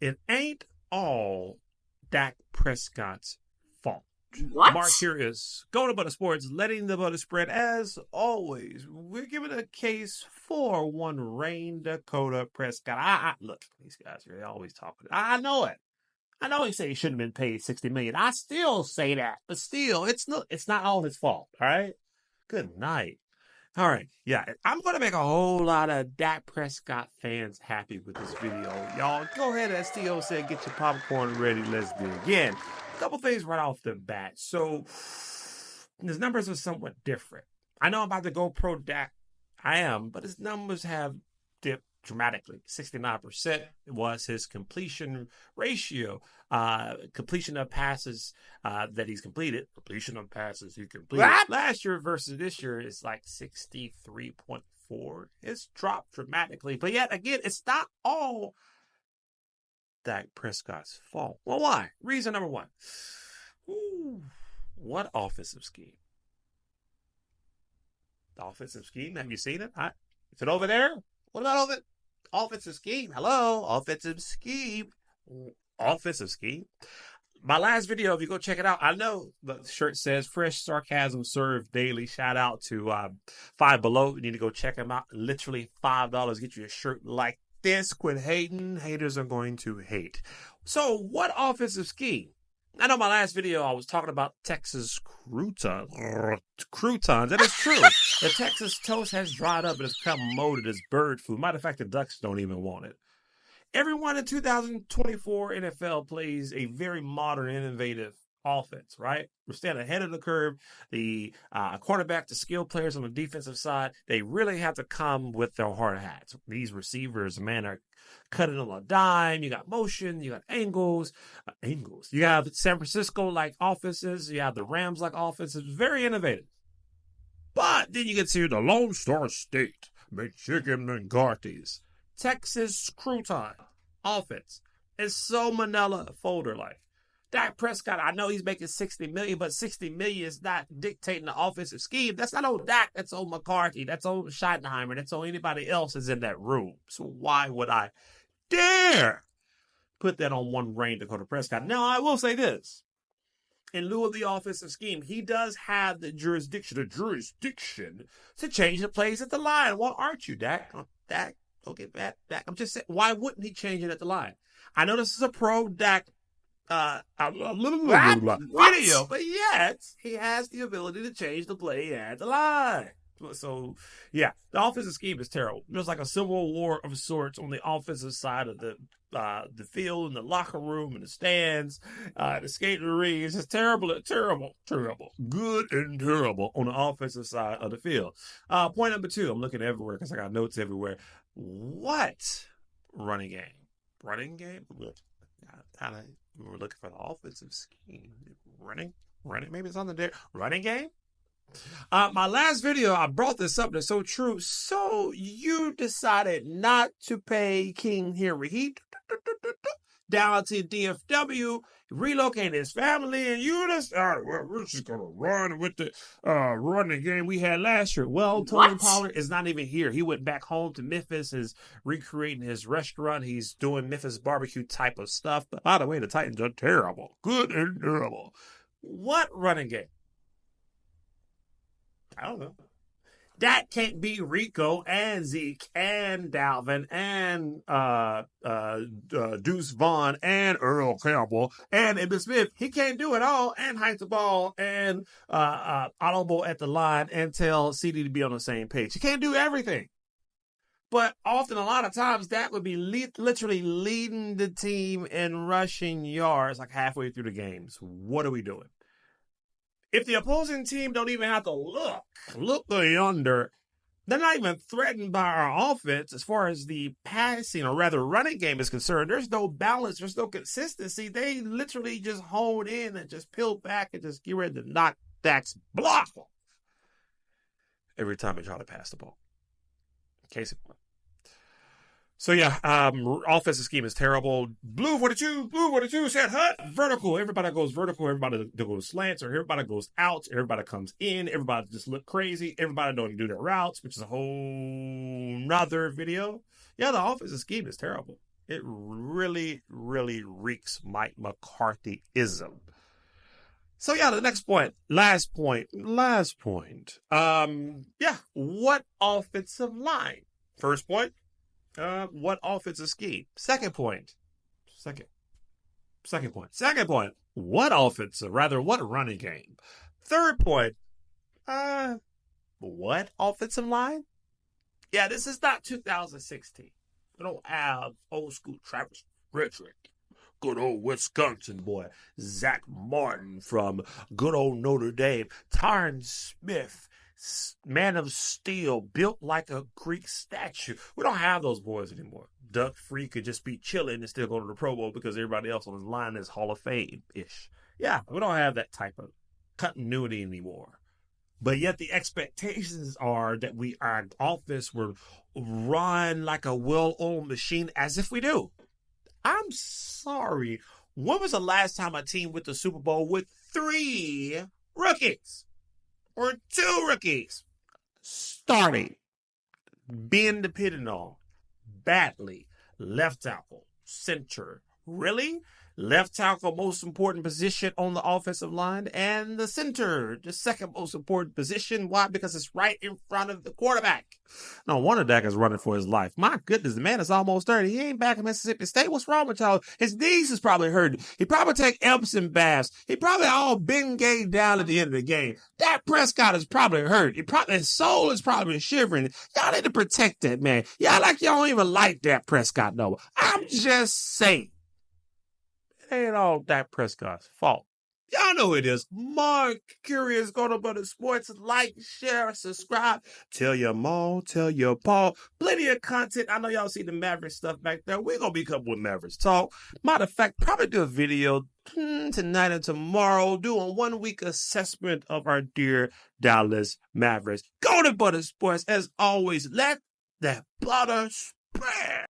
It ain't all Dak Prescott's fault. What? Mark here is going about the sports, letting the butter spread. As always, we're giving a case for one Rain Dakota Prescott. Look, these guys are always talking. I know it. I know he said he shouldn't have been paid $60 million. I still say that, but still, it's not all his fault. All right. Good night. All right, yeah, I'm going to make a whole lot of Dak Prescott fans happy with this video. Y'all, go ahead, as Theo said, get your popcorn ready. Let's dig in. A couple things right off the bat. So, his numbers are somewhat different. I know I'm about to go pro Dak. I am, but his numbers have dipped dramatically. 69% was his completion ratio. Completion of passes that he's completed. Completion of passes he completed. What? Last year versus this year is like 63.4. It's dropped dramatically. But yet again, it's not all Dak Prescott's fault. Well, why? Reason number one. Ooh, what offensive scheme? The offensive scheme? Have you seen it? Is it over there? What about offensive scheme? Hello, offensive scheme. Offensive scheme. My last video, if you go check it out, I know the shirt says fresh sarcasm served daily. Shout out to Five Below. You need to go check them out. Literally $5. Get you a shirt like this. Quit hating. Haters are going to hate. So what offensive scheme? I know my last video I was talking about Texas croutons. That is true. The Texas toast has dried up and it's become molded as bird food. Matter of fact, the Ducks don't even want it. Everyone in 2024 NFL plays a very modern, innovative offense, right? We're staying ahead of the curve. The quarterback, the skill players on the defensive side, they really have to come with their hard hats. These receivers, man, are cutting on a dime. You got motion, you got angles. You have San Francisco-like offenses. You have the Rams-like offenses. Very innovative. But then you get to the Lone Star State, McChicken McCarthy's Texas crouton offense. It's so Manila folder-like. Dak Prescott, I know he's making $60 million, but $60 million is not dictating the offensive scheme. That's not on Dak. That's on McCarthy. That's on Schottenheimer. That's on anybody else that's in that room. So why would I dare put that on one Rain Dakota Prescott? Now, I will say this. In lieu of the offensive scheme, he does have the jurisdiction to change the plays at the line. Well, aren't you, Dak? Dak, don't get back. I'm just saying, why wouldn't he change it at the line? I know this is a pro Dak video, but yet he has the ability to change the play at the line. So, yeah, the offensive scheme is terrible. There's like a civil war of sorts on the offensive side of the field, and the locker room, and the stands, the skating ring. It's just terrible. Good and terrible on the offensive side of the field. Point number two, I'm looking everywhere because I got notes everywhere. What running game? Running game? We're looking for the offensive scheme. Running. Maybe it's on the there. Running game? My last video, I brought this up. That's so true. So you decided not to pay King Henry. He down to DFW, relocated his family, and you decided, well, we're just going to run with the running game we had last year. Well, Tony Pollard is not even here. He went back home to Memphis, is recreating his restaurant. He's doing Memphis barbecue type of stuff. But by the way, the Titans are terrible. Good and terrible. What running game? I don't know. That can't be Rico and Zeke and Dalvin and Deuce Vaughn and Earl Campbell and Emmitt Smith. He can't do it all and hike the ball and audible at the line and tell CD to be on the same page. He can't do everything. But often, a lot of times, that would be literally leading the team in rushing yards like halfway through the games. What are we doing? If the opposing team don't even have to look yonder, they're not even threatened by our offense as far as the passing or rather running game is concerned. There's no balance. There's no consistency. They literally just hone in and just peel back and just get ready to knock Dak's block every time they try to pass the ball. Case in point. So, yeah, offensive scheme is terrible. Blue 42, set hut, vertical. Everybody goes vertical. Everybody goes slants, or everybody goes out. Everybody comes in. Everybody just look crazy. Everybody don't do their routes, which is a whole nother video. Yeah, the offensive scheme is terrible. It really, really reeks Mike McCarthyism. So yeah, the next point, last point. What offensive line? First point, what offensive scheme? Second point, second point, what what running game? Third point, what offensive line? Yeah, this is not 2016. We don't have old school Travis Frederick, good old Wisconsin boy, Zach Martin from good old Notre Dame, Tyron Smith, man of steel, built like a Greek statue. We don't have those boys anymore. Doug Free could just be chilling and still go to the Pro Bowl because everybody else on his line is Hall of Fame-ish. Yeah, we don't have that type of continuity anymore. But yet the expectations are that our offense will run like a well-oiled machine, as if we do. I'm sorry. When was the last time a team went to the Super Bowl with 3 rookies or 2 rookies starting, being depended on badly? Left tackle, center. Really? Left tackle, most important position on the offensive line, and the center, the second most important position. Why? Because it's right in front of the quarterback. No wonder Dak is running for his life. My goodness, the man is almost 30. He ain't back in Mississippi State. What's wrong with y'all? His knees is probably hurting. He probably take Epsom baths. He probably all Bengay down at the end of the game. Dak Prescott is probably hurt. His soul is probably shivering. Y'all need to protect that man. Y'all don't even like Dak Prescott, no. I'm just saying. It ain't all Dak Prescott's fault. Y'all know it is. Mark Curious, go to Butter Sports. Like, share, subscribe. Tell your mom, tell your pa. Plenty of content. I know y'all see the Mavericks stuff back there. We're going to be coming with Mavericks talk. Matter of fact, probably do a video tonight and tomorrow doing 1 week assessment of our dear Dallas Mavericks. Go to Butter Sports. As always, let that butter spread.